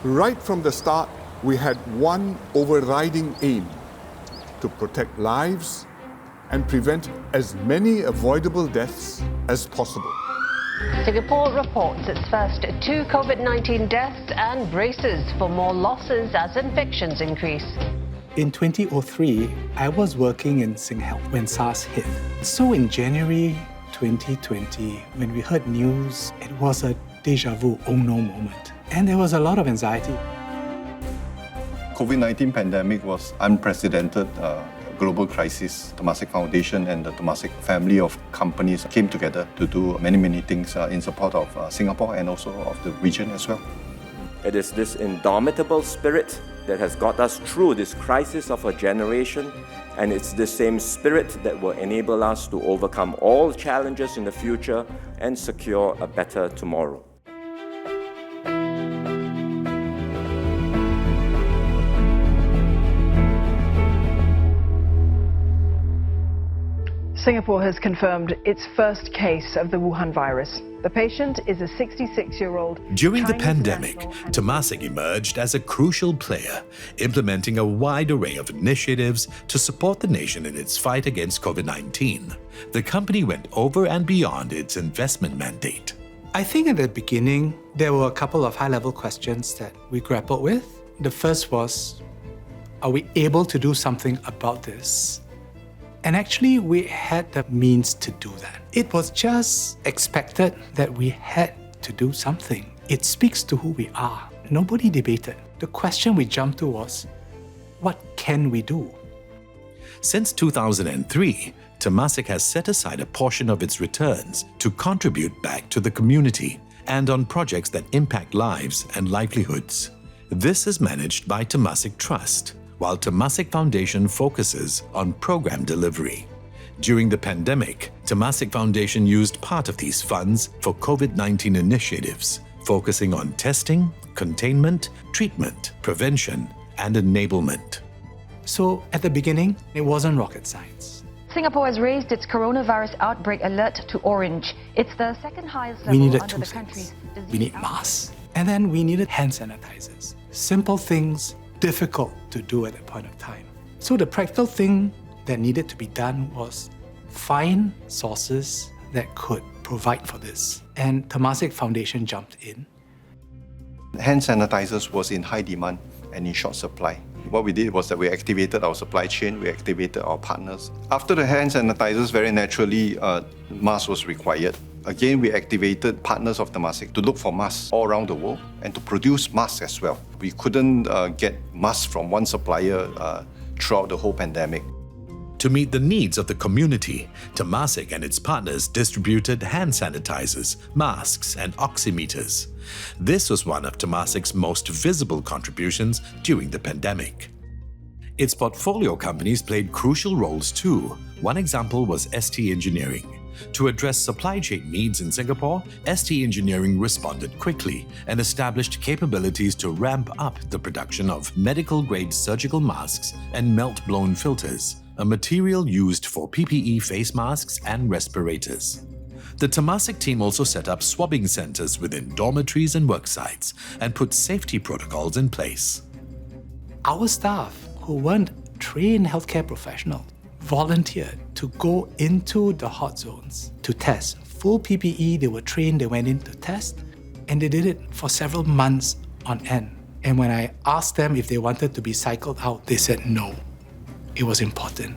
Right from the start, we had one overriding aim: to protect lives and prevent as many avoidable deaths as possible. Singapore reports its first 2 COVID-19 deaths and braces for more losses as infections increase. In 2003, I was working in SingHealth when SARS hit. So in January 2020, when we heard news, it was a deja vu, oh no moment. And there was a lot of anxiety. COVID-19 pandemic was unprecedented global crisis. Temasek Foundation and the Temasek family of companies came together to do many things in support of Singapore and also of the region as well. It is this indomitable spirit that has got us through this crisis of a generation, and it's the same spirit that will enable us to overcome all challenges in the future and secure a better tomorrow. Singapore has confirmed its first case of the Wuhan virus. The patient is a 66-year-old. During the Chinese pandemic, national. Temasek emerged as a crucial player, implementing a wide array of initiatives to support the nation in its fight against COVID-19. The company went over and beyond its investment mandate. I think at the beginning, there were a couple of high-level questions that we grappled with. The first was, are we able to do something about this? And actually, we had the means to do that. It was just expected that we had to do something. It speaks to who we are. Nobody debated. The question we jumped to was, what can we do? Since 2003, Temasek has set aside a portion of its returns to contribute back to the community and on projects that impact lives and livelihoods. This is managed by Temasek Trust, while Temasek Foundation focuses on program delivery. During the pandemic, Temasek Foundation used part of these funds for COVID-19 initiatives, focusing on testing, containment, treatment, prevention, and enablement. So at the beginning, it wasn't rocket science. Singapore has raised its coronavirus outbreak alert to orange. It's the second highest We level needed under two the things. country's disease We need outbreak. masks, and then we needed hand sanitizers. Simple things, difficult to do at that point of time. So the practical thing that needed to be done was find sources that could provide for this. And Temasek Foundation jumped in. Hand sanitizers was in high demand and in short supply. What we did was that we activated our supply chain, we activated our partners. After the hand sanitizers, very naturally, masks was required. Again, we activated partners of Temasek to look for masks all around the world and to produce masks as well. We couldn't get masks from one supplier throughout the whole pandemic. To meet the needs of the community, Temasek and its partners distributed hand sanitizers, masks, and oximeters. This was one of Temasek's most visible contributions during the pandemic. Its portfolio companies played crucial roles too. One example was ST Engineering. To address supply chain needs in Singapore, ST Engineering responded quickly and established capabilities to ramp up the production of medical-grade surgical masks and melt-blown filters, a material used for PPE face masks and respirators. The Temasek team also set up swabbing centers within dormitories and worksites and put safety protocols in place. Our staff, who weren't trained healthcare professionals, volunteered to go into the hot zones to test. Full PPE, they were trained, they went in to test, and they did it for several months on end. And when I asked them if they wanted to be cycled out, they said no. It was important.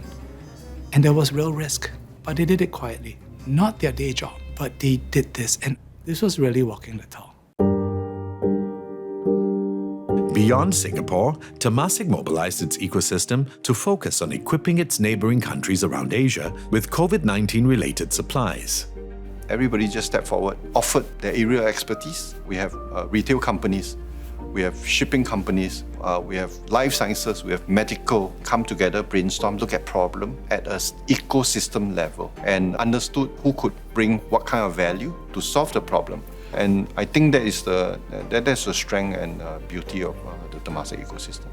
And there was real risk, but they did it quietly. Not their day job, but they did this, and this was really walking the talk. Beyond Singapore, Temasek mobilized its ecosystem to focus on equipping its neighboring countries around Asia with COVID-19 related supplies. Everybody just stepped forward, offered their area expertise. We have retail companies, we have shipping companies, we have life sciences, we have medical, come together, brainstorm, look at problem at an ecosystem level and understood who could bring what kind of value to solve the problem. And I think that's the strength and beauty of the Temasek ecosystem.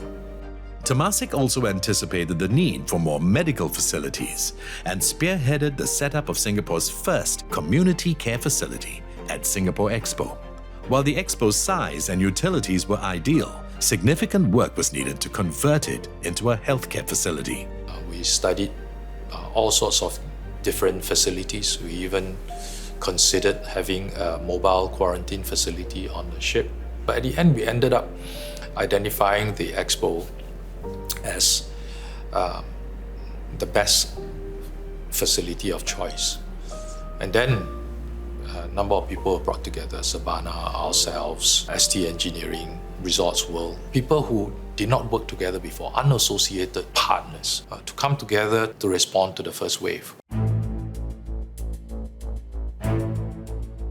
Temasek also anticipated the need for more medical facilities and spearheaded the setup of Singapore's first community care facility at Singapore Expo. While the expo's size and utilities were ideal, significant work was needed to convert it into a healthcare facility. We studied all sorts of different facilities. We even considered having a mobile quarantine facility on the ship. But at the end, we ended up identifying the expo as the best facility of choice. And then a number of people were brought together, Sabana, ourselves, ST Engineering, Resorts World, people who did not work together before, unassociated partners, to come together to respond to the first wave.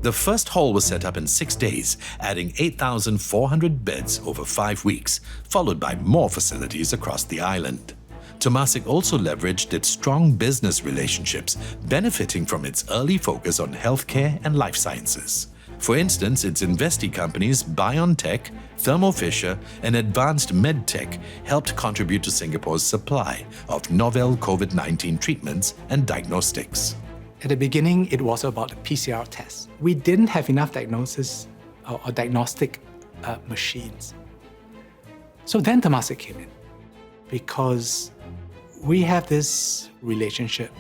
The first hall was set up in 6 days, adding 8,400 beds over 5 weeks, followed by more facilities across the island. Temasek also leveraged its strong business relationships, benefiting from its early focus on healthcare and life sciences. For instance, its investee companies BioNTech, Thermo Fisher, and Advanced MedTech helped contribute to Singapore's supply of novel COVID-19 treatments and diagnostics. At the beginning, it was about the PCR test. We didn't have enough diagnosis or diagnostic machines. So then Temasek came in because we have this relationship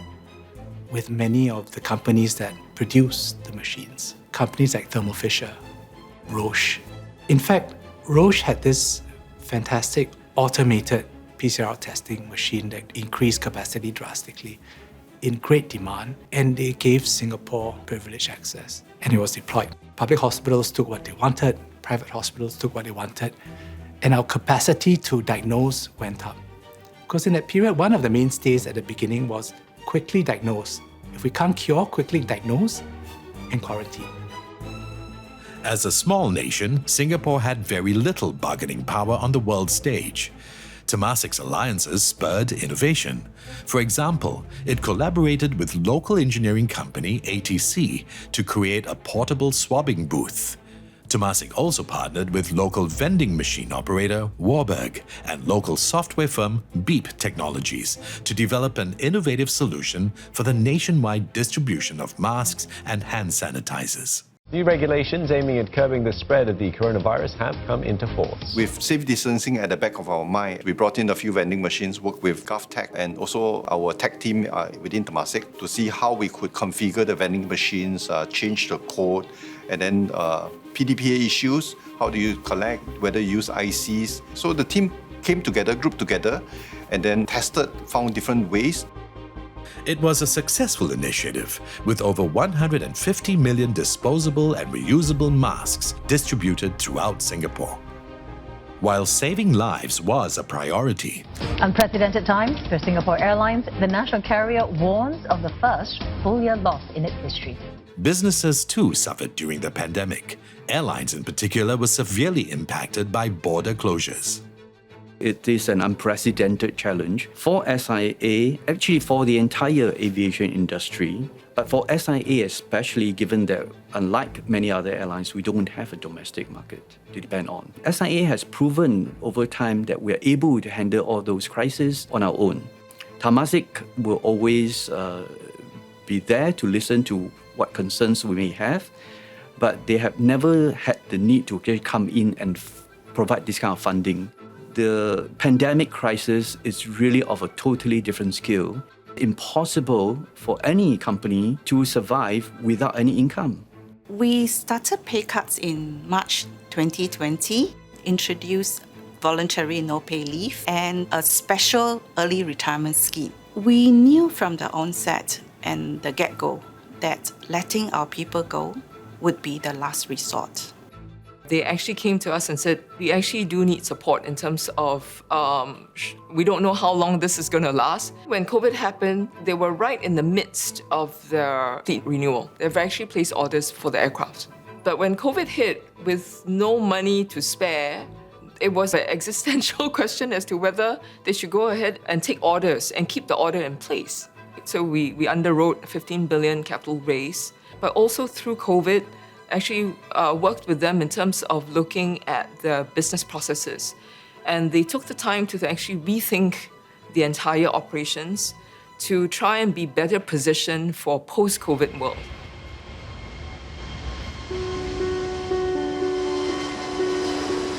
with many of the companies that produce the machines. Companies like Thermo Fisher, Roche. In fact, Roche had this fantastic automated PCR testing machine that increased capacity drastically, in great demand, and they gave Singapore privileged access, and it was deployed. Public hospitals took what they wanted, private hospitals took what they wanted, and our capacity to diagnose went up. Because in that period, one of the mainstays at the beginning was quickly diagnose. If we can't cure, quickly diagnose and quarantine. As a small nation, Singapore had very little bargaining power on the world stage. Temasek's alliances spurred innovation. For example, it collaborated with local engineering company ATC to create a portable swabbing booth. Temasek also partnered with local vending machine operator Warburg and local software firm Beep Technologies to develop an innovative solution for the nationwide distribution of masks and hand sanitizers. New regulations aiming at curbing the spread of the coronavirus have come into force. With safe distancing at the back of our mind, we brought in a few vending machines, worked with GovTech and also our tech team within Temasek to see how we could configure the vending machines, change the code, and then PDPA issues, how do you collect, whether you use ICs. So the team came together, grouped together, and then tested, found different ways. It was a successful initiative, with over 150 million disposable and reusable masks distributed throughout Singapore. While saving lives was a priority, Unprecedented times for Singapore Airlines, the national carrier warns of the first full-year loss in its history. businesses too suffered during the pandemic. Airlines in particular were severely impacted by border closures. It is an unprecedented challenge for SIA, actually for the entire aviation industry, but for SIA especially, given that unlike many other airlines, we don't have a domestic market to depend on. SIA has proven over time that we are able to handle all those crises on our own. Temasek will always be there to listen to what concerns we may have, but they have never had the need to come in and provide this kind of funding. The pandemic crisis is really of a totally different scale. Impossible for any company to survive without any income. We started pay cuts in March 2020, introduced voluntary no-pay leave and a special early retirement scheme. We knew from the onset and the get-go that letting our people go would be the last resort. They actually came to us and said, we actually do need support in terms of, we don't know how long this is going to last. When COVID happened, they were right in the midst of their fleet renewal. They've actually placed orders for the aircraft. But when COVID hit, with no money to spare, it was an existential question as to whether they should go ahead and take orders and keep the order in place. So we underwrote a 15 billion capital raise, but also through COVID, actually worked with them in terms of looking at the business processes. And they took the time to actually rethink the entire operations to try and be better positioned for post-COVID world.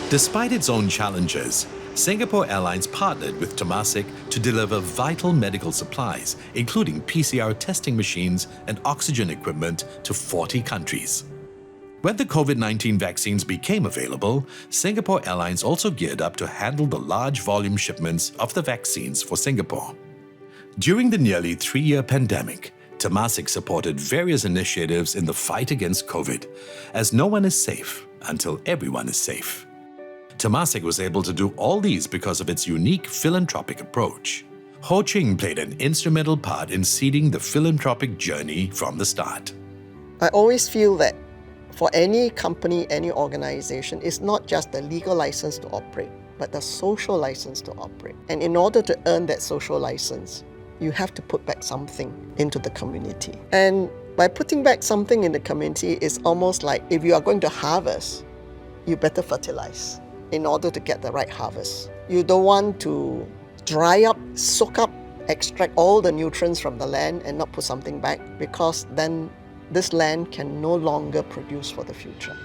Despite its own challenges, Singapore Airlines partnered with Temasek to deliver vital medical supplies, including PCR testing machines and oxygen equipment, to 40 countries. When the COVID-19 vaccines became available, Singapore Airlines also geared up to handle the large volume shipments of the vaccines for Singapore. During the nearly 3-year pandemic, Temasek supported various initiatives in the fight against COVID, as no one is safe until everyone is safe. Temasek was able to do all these because of its unique philanthropic approach. Ho Ching played an instrumental part in seeding the philanthropic journey from the start. I always feel that for any company, any organization, it's not just the legal license to operate, but the social license to operate. And in order to earn that social license, you have to put back something into the community. And by putting back something in the community, it's almost like if you are going to harvest, you better fertilize in order to get the right harvest. You don't want to dry up, soak up, extract all the nutrients from the land and not put something back, because then this land can no longer produce for the future.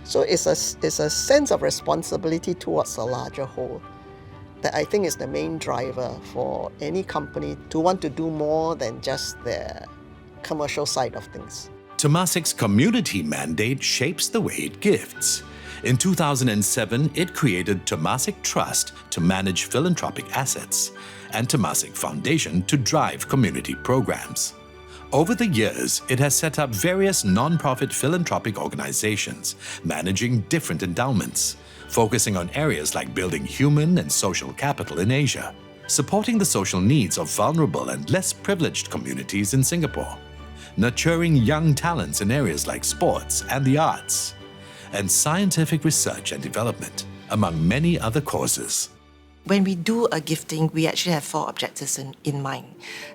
So it's a sense of responsibility towards a larger whole that I think is the main driver for any company to want to do more than just their commercial side of things. Temasek's community mandate shapes the way it gifts. In 2007, it created Temasek Trust to manage philanthropic assets and Temasek Foundation to drive community programs. Over the years, it has set up various non-profit philanthropic organizations managing different endowments, focusing on areas like building human and social capital in Asia, supporting the social needs of vulnerable and less privileged communities in Singapore, nurturing young talents in areas like sports and the arts, and scientific research and development, among many other causes. When we do a gifting, we actually have 4 objectives in mind.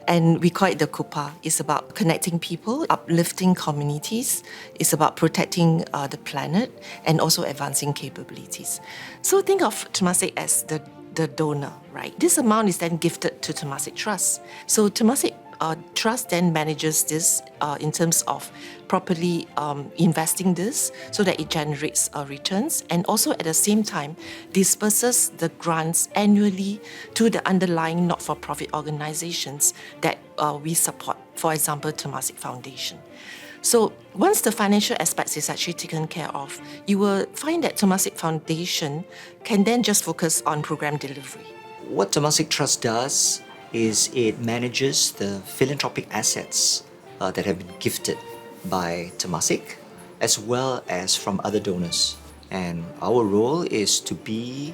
And we call it the Kupa. It's about connecting people, uplifting communities. It's about protecting the planet and also advancing capabilities. So think of Temasek as the donor, right? This amount is then gifted to Temasek Trust. So Temasek Trust then manages this in terms of properly investing this so that it generates returns, and also at the same time disperses the grants annually to the underlying not-for-profit organizations that we support, for example, Temasek Foundation. So once the financial aspects is actually taken care of, you will find that Temasek Foundation can then just focus on program delivery. What Temasek Trust does is it manages the philanthropic assets that have been gifted by Temasek, as well as from other donors. And our role is to be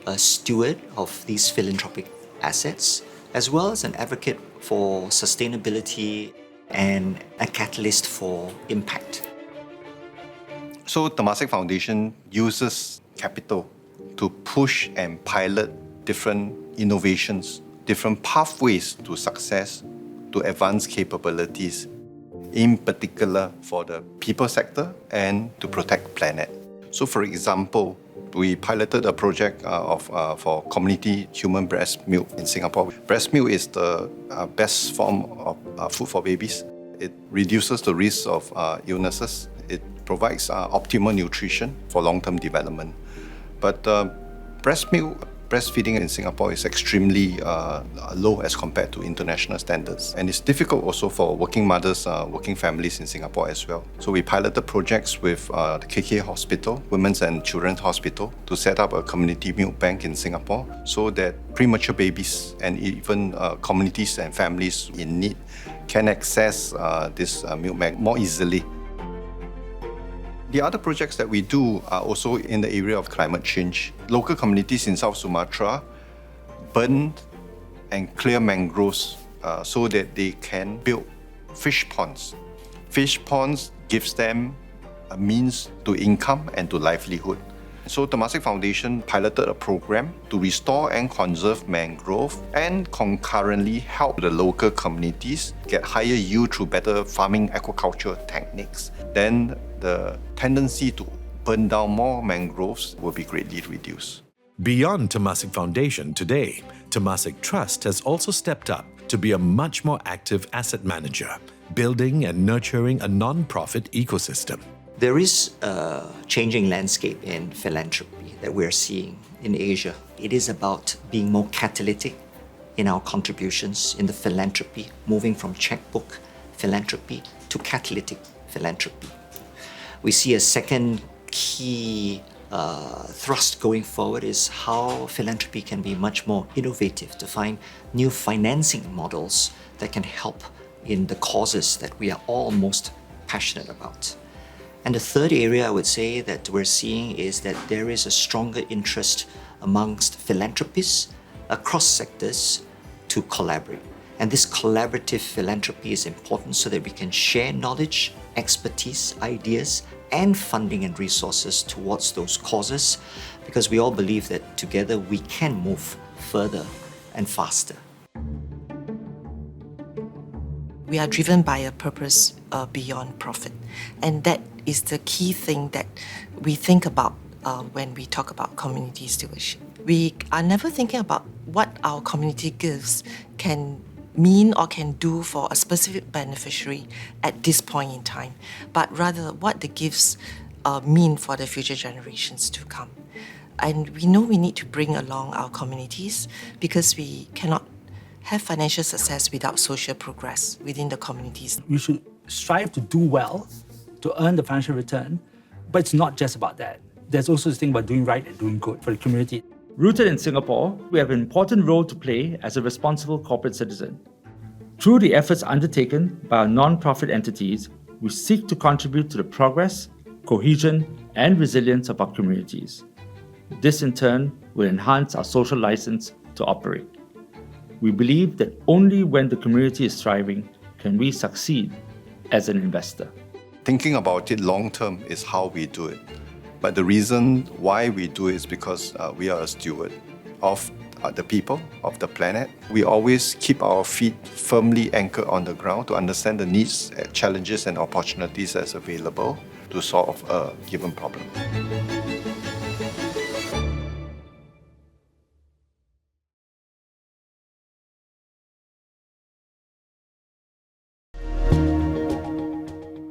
a steward of these philanthropic assets, as well as an advocate for sustainability and a catalyst for impact. So Temasek Foundation uses capital to push and pilot different innovations, different pathways to success, to advance capabilities, in particular for the people sector and to protect planet. So for example, we piloted a project for community human breast milk in Singapore. Breast milk is the best form of food for babies. It reduces the risk of illnesses. It provides optimal nutrition for long-term development. But breastfeeding in Singapore is extremely low as compared to international standards. And it's difficult also for working mothers, working families in Singapore as well. So we piloted projects with the KK Hospital, Women's and Children's Hospital, to set up a community milk bank in Singapore so that premature babies and even communities and families in need can access this milk bank more easily. The other projects that we do are also in the area of climate change. Local communities in South Sumatra burn and clear mangroves so that they can build fish ponds. Fish ponds gives them a means to income and to livelihood. So Temasek Foundation piloted a program to restore and conserve mangrove and concurrently help the local communities get higher yield through better farming aquaculture techniques. Then the tendency to burn down more mangroves will be greatly reduced. Beyond Temasek Foundation today, Temasek Trust has also stepped up to be a much more active asset manager, building and nurturing a non-profit ecosystem. There is a changing landscape in philanthropy. that we're seeing in Asia. It is about being more catalytic in our contributions in the philanthropy, moving from checkbook philanthropy to catalytic philanthropy. We see a second key thrust going forward is how philanthropy can be much more innovative to find new financing models that can help in the causes that we are all most passionate about. And the third area I would say that we're seeing is that there is a stronger interest amongst philanthropists across sectors to collaborate. And this collaborative philanthropy is important so that we can share knowledge, expertise, ideas, and funding and resources towards those causes, because we all believe that together we can move further and faster. We are driven by a purpose beyond profit. And that is the key thing that we think about when we talk about community stewardship. We are never thinking about what our community gives can mean or can do for a specific beneficiary at this point in time, but rather what the gifts mean for the future generations to come. And we know we need to bring along our communities because we cannot have financial success without social progress within the communities. We should strive to do well to earn the financial return, but it's not just about that. There's also this thing about doing right and doing good for the community. Rooted in Singapore, we have an important role to play as a responsible corporate citizen. Through the efforts undertaken by our non-profit entities, we seek to contribute to the progress, cohesion, and resilience of our communities. This in turn will enhance our social license to operate. We believe that only when the community is thriving can we succeed as an investor. Thinking about it long term is how we do it. But the reason why we do it is because we are a steward of the people, of the planet. We always keep our feet firmly anchored on the ground to understand the needs, challenges and opportunities that's available to solve a given problem.